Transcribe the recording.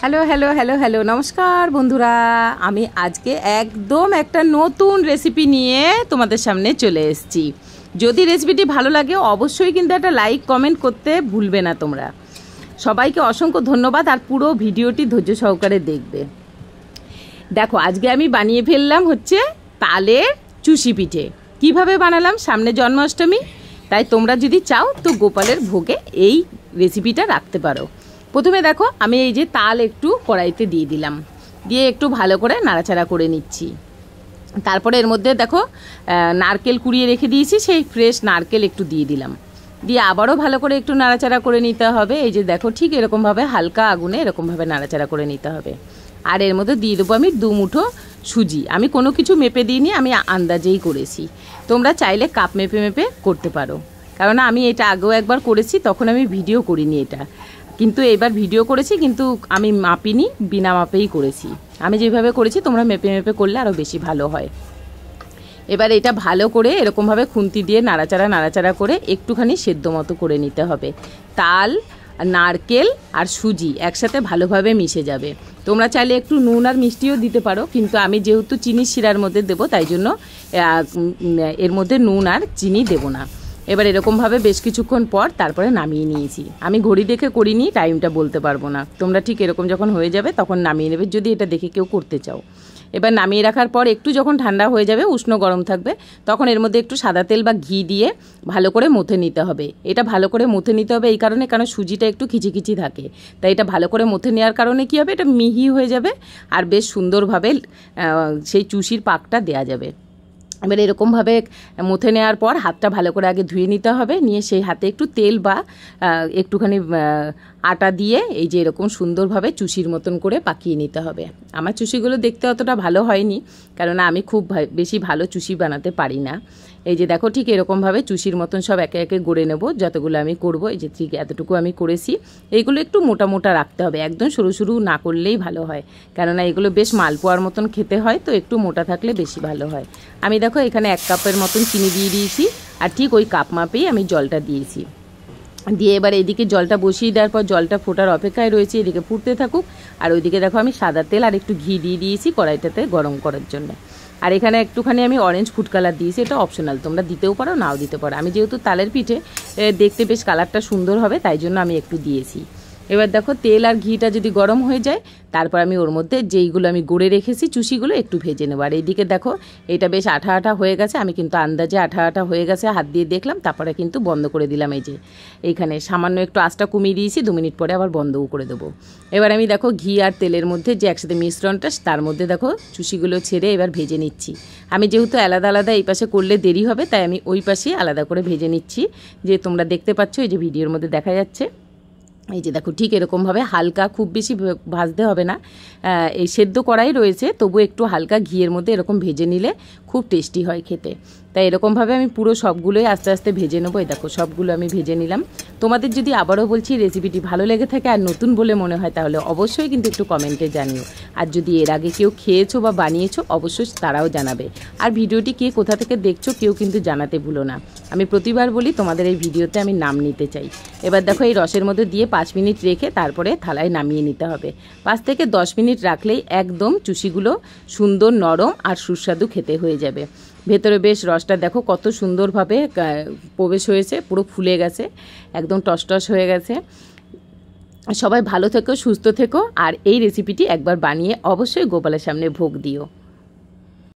Hello hello hello hello নমস্কার বন্ধুরা, আমি আজকে একদম একটা নতুন রেসিপি নিয়ে তোমাদের সামনে চলে এসেছি। যদি রেসিপিটি ভালো লাগে অবশ্যই কিন্তু একটা লাইক কমেন্ট করতে ভুলবে না তোমরা। সবাইকে অসংখ্য ধন্যবাদ, আর পুরো ভিডিওটি ধৈর্য সহকারে দেখবে। দেখো, আজকে আমি বানিয়ে ফেললাম হচ্ছে তালের চুষি পিঠে। কিভাবে বানালাম, সামনে জন্মাষ্টমী, তাই তোমরা যদি চাও তো গোপালের ভোগে এই রেসিপিটা রাখতে পারো। প্রথমে দেখো, আমি এই যে তাল একটু কড়াইতে দিয়ে দিলাম, দিয়ে একটু ভালো করে নাড়াচাড়া করে নিচ্ছি। তারপরে এর মধ্যে দেখো নারকেল কুড়িয়ে রেখে দিয়েছি, সেই ফ্রেশ নারকেল একটু দিয়ে দিলাম, দিয়ে আবারও ভালো করে একটু নাড়াচাড়া করে নিতে হবে। এই যে দেখো, ঠিক এরকমভাবে হালকা আগুনে এরকমভাবে নাড়াচাড়া করে নিতে হবে। আর এর মধ্যে দিয়ে দেবো আমি 2 মুঠো সুজি। আমি কোনো কিছু মেপে দিইনি, আমি আন্দাজেই করেছি। তোমরা চাইলে কাপ মেপে মেপে করতে পারো, কারণ আমি এটা আগেও একবার করেছি, তখন আমি ভিডিও করিনি এটা, কিন্তু এবার ভিডিও করেছি, কিন্তু আমি মাপিনি, বিনা মাপেই করেছি। আমি যেভাবে করেছি তোমরা মেপে মেপে করলে আরও বেশি ভালো হয়। এবার এটা ভালো করে এরকমভাবে খুন্তি দিয়ে নাড়াচাড়া করে একটুখানি সেদ্ধ মতো করে নিতে হবে। তাল, নারকেল আর সুজি একসাথে ভালোভাবে মিশে যাবে। তোমরা চাইলে একটু নুন আর মিষ্টিও দিতে পারো, কিন্তু আমি যেহেতু চিনি শিরার মধ্যে দেবো, তাই জন্য এর মধ্যে নুন আর চিনি দেবো না। এবার এরকমভাবে বেশ কিছুক্ষণ পর তারপরে নামিয়ে নিয়েছি। আমি ঘড়ি দেখে করিনি, টাইমটা বলতে পারবো না। তোমরা ঠিক এরকম যখন হয়ে যাবে তখন নামিয়ে নেবে, যদি এটা দেখে কেউ করতে চাও। এবার নামিয়ে রাখার পর একটু যখন ঠান্ডা হয়ে যাবে, উষ্ণ গরম থাকবে, তখন এর মধ্যে একটু সাদা তেল বা ঘি দিয়ে ভালো করে মথে নিতে হবে। এটা ভালো করে মথে নিতে হবে এই কারণে, কারণ সুজিটা একটু খিচিখিচি থাকে, তাই এটা ভালো করে মথে নেওয়ার কারণে কী হবে, এটা মিহি হয়ে যাবে আর বেশ সুন্দরভাবে সেই চুষির পাকটা দেয়া যাবে। এবার এরকমভাবে মথে নেওয়ার পর হাতটা ভালো করে আগে ধুয়ে নিতে হবে, নিয়ে সেই হাতে একটু তেল বা একটুখানি আটা দিয়ে এই যে এরকম সুন্দরভাবে চুষির মতন করে পাকিয়ে নিতে হবে। আমার চুষিগুলো দেখতে অতটা ভালো হয়নি, কেননা আমি খুব বেশি ভালো চুষি বানাতে পারি না। এই যে দেখো, ঠিক এরকমভাবে চুষির মতন সব একে একে গড়ে নেব, যতগুলো আমি করব। এই যে ঠিক এতটুকু আমি করেছি। এইগুলো একটু মোটা মোটা রাখতে হবে, একদম সরু সরু না করলেই ভালো হয়, কেননা এগুলো বেশ মালপোয়ার মতন খেতে হয়, তো একটু মোটা থাকলে বেশি ভালো হয়। আমি দেখো এখানে 1 কাপের মতন চিনি দিয়ে দিয়েছি, আর ঠিক ওই কাপ মাপেই আমি জলটা দিয়েছি। দিয়ে এবার এইদিকে জলটা বসিয়ে দেওয়ার পর জলটা ফোটার অপেক্ষায় রয়েছে, এদিকে ফুটতে থাকুক। আর ওইদিকে দেখো আমি সাদা তেল আর একটু ঘি দিয়ে দিয়েছি কড়াইটাতে গরম করার জন্য। আর এখানে একটুখানি আমি অরেঞ্জ ফুড কালার দিয়েছি, এটা অপশনাল, তোমরা দিতেও পারো নাও দিতে পারো। আমি যেহেতু তালের পিঠে দেখতে বেশ কালারটা সুন্দর হবে, তাই জন্য আমি একটু দিয়েছি। এবার দেখো তেল আর ঘিটা যদি গরম হয়ে যায়, তারপর আমি ওর মধ্যে যেইগুলো আমি গড়ে রেখেছি চুষিগুলো একটু ভেজে নেব। আর এইদিকে দেখো এটা বেশ আঠা আঠা হয়ে গেছে, আমি কিন্তু আন্দাজে আঠা আঠা হয়ে গেছে হাত দিয়ে দেখলাম, তারপরে কিন্তু বন্ধ করে দিলাম। এই যে এইখানে সামান্য একটু আঁচটা কমিয়ে দিয়েছি, 2 মিনিট পরে আবার বন্ধও করে দেবো। এবার আমি দেখো ঘি আর তেলের মধ্যে যে একসাথে মিশ্রণটা, তার মধ্যে দেখো চুষিগুলো ছেড়ে এবার ভেজে নিচ্ছি। আমি যেহেতু আলাদা আলাদা এই পাশে করলে দেরি হবে, তাই আমি ওই পাশেই আলাদা করে ভেজে নিচ্ছি। যে তোমরা দেখতে পাচ্ছ, এই যে ভিডিওর মধ্যে দেখা যাচ্ছে। এই যে দেখো ঠিক এরকমভাবে হালকা, খুব বেশি ভাজতে হবে না, এই সেদ্ধ করাই রয়েছে, তবু একটু হালকা ঘিয়ের মধ্যে এরকম ভেজে নিলে খুব টেস্টি হয় খেতে। তাই এরকমভাবে আমি পুরো সবগুলোই আস্তে আস্তে ভেজে নেবো। এই দেখো সবগুলো আমি ভেজে নিলাম। তোমাদের যদি আবারও বলছি রেসিপিটি ভালো লেগে থাকে আর নতুন বলে মনে হয়, তাহলে অবশ্যই কিন্তু একটু কমেন্টে জানিও। আর যদি এর আগে কেউ খেয়েছো বা বানিয়েছো, অবশ্যই তারাও জানাবে। আর ভিডিওটি কে কোথা থেকে দেখছো কেউ কিন্তু জানাতে ভুলো না। আমি প্রতিবার বলি তোমাদের এই ভিডিওতে আমি নাম নিতে চাই। এবার দেখো এই রসের মধ্যে দিয়ে 5 মিনিট রেখে তারপরে থালায় নামিয়ে নিতে হবে। 5 থেকে 10 মিনিট রাখলেই একদম চুষিগুলো সুন্দর নরম আর সুস্বাদু খেতে হয়ে যাবে। ভেতরে বেশ রসটা দেখো কত সুন্দরভাবে প্রবেশ হয়েছে, পুরো ফুলে গেছে, একদম টসটস হয়ে গেছে। সবাই ভালো থেকো, সুস্থ থেকো, আর এই রেসিপিটি একবার বানিয়ে অবশ্যই গোপালের সামনে ভোগ দিও।